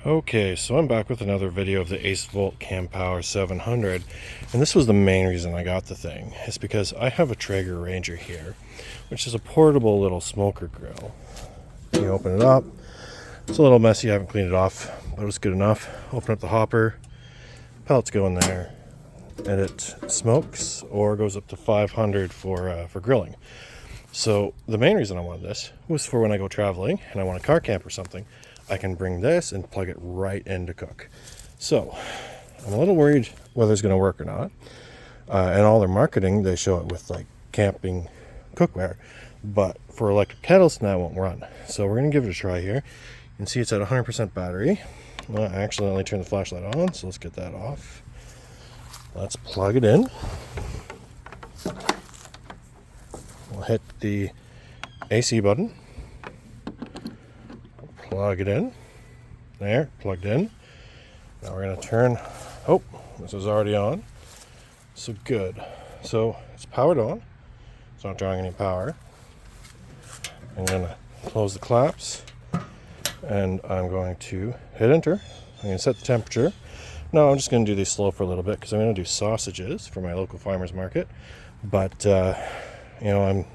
Okay, so I'm back with another video of the Acevolt Campower 700, and this was the main reason I got the thing. It's because I have a Traeger Ranger here, which is a portable little smoker grill. You open it up, it's a little messy, I haven't cleaned it off, but it was good enough. Open up the hopper, pellets go in there, and it smokes or goes up to 500 for grilling. So the main reason I wanted this was for when I go traveling and I want a car camp or something, I can bring this and plug it right in to cook. So I'm a little worried whether it's going to work or not. And all their marketing, they show it with like camping cookware, but for electric kettles, that won't run. So we're going to give it a try here. You can see it's at 100% battery. I accidentally turned the flashlight on, so let's get that off. Let's plug it in. We'll hit the AC button. Plug it in. There, plugged in. Now we're going to turn. Oh, this is already on. So good. So it's powered on. It's not drawing any power. I'm going to close the clamps. And I'm going to hit enter. I'm going to set the temperature. No, I'm just going to do these slow for a little bit because I'm going to do sausages for my local farmer's market. But, I'm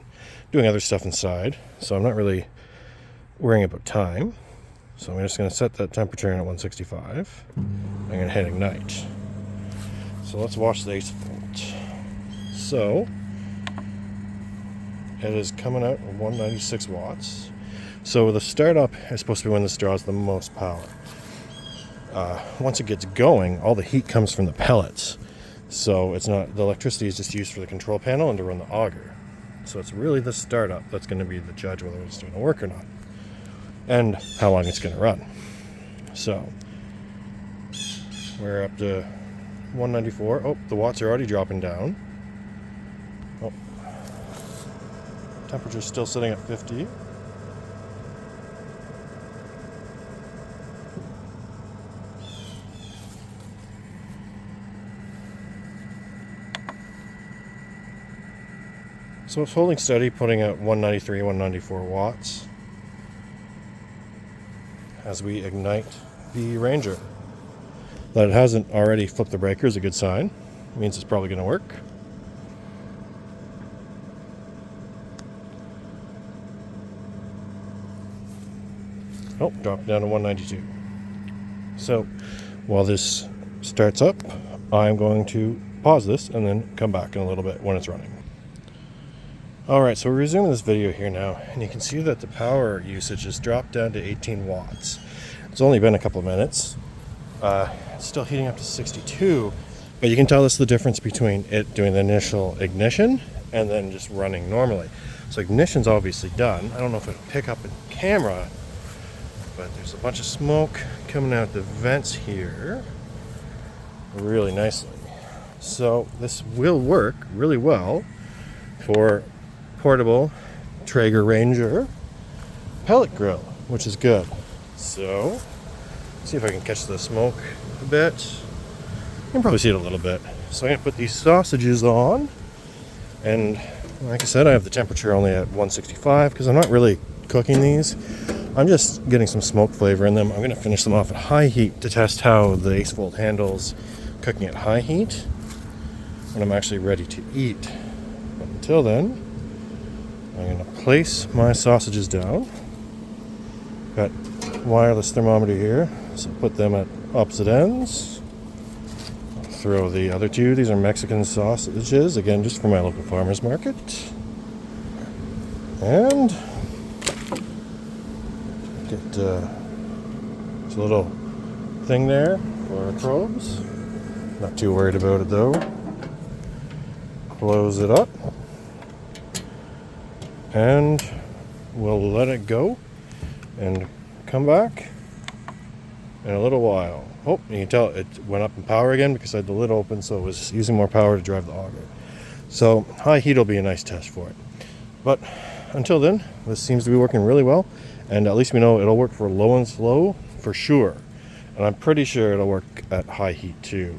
doing other stuff inside. So I'm not really worrying about time. So I'm just going to set that temperature in at 165. I'm going to hit ignite. So let's watch the Acevolt. So it is coming out at 196 watts. So the startup is supposed to be when this draws the most power. Once it gets going, all the heat comes from the pellets. So it's not, the electricity is just used for the control panel and to run the auger. So it's really the startup that's going to be the judge whether it's going to work or not, and how long it's going to run. So we're up to 194. Oh, the watts are already dropping down. Oh, temperature's still sitting at 50. So it's holding steady, putting out 193, 194 watts. As we ignite the Ranger. That it hasn't already flipped the breaker is a good sign. It means it's probably going to work. Oh, dropped down to 192. So while this starts up, I'm going to pause this and then come back in a little bit when it's running. Alright, so we're resuming this video here now, and you can see that the power usage has dropped down to 18 watts. It's only been a couple of minutes. It's still heating up to 62, but you can tell this is the difference between it doing the initial ignition and then just running normally. So ignition's obviously done. I don't know if it'll pick up in camera, but there's a bunch of smoke coming out the vents here really nicely. So this will work really well for portable Traeger Ranger pellet grill, which is good. So, see if I can catch the smoke a bit. You can probably see it a little bit. So I'm going to put these sausages on, and like I said, I have the temperature only at 165 because I'm not really cooking these. I'm just getting some smoke flavor in them. I'm going to finish them off at high heat to test how the Acevolt handles cooking at high heat when I'm actually ready to eat. But until then, I'm going to place my sausages down. Got wireless thermometer here, so put them at opposite ends. I'll throw the other two. These are Mexican sausages, again, just for my local farmer's market. And get this little thing there for our probes. Not too worried about it though. Close it up. And we'll let it go and come back in a little while. Oh, you can tell it went up in power again because I had the lid open, so it was using more power to drive the auger. So high heat will be a nice test for it. But until then, this seems to be working really well, and at least we know it'll work for low and slow for sure. And I'm pretty sure it'll work at high heat too.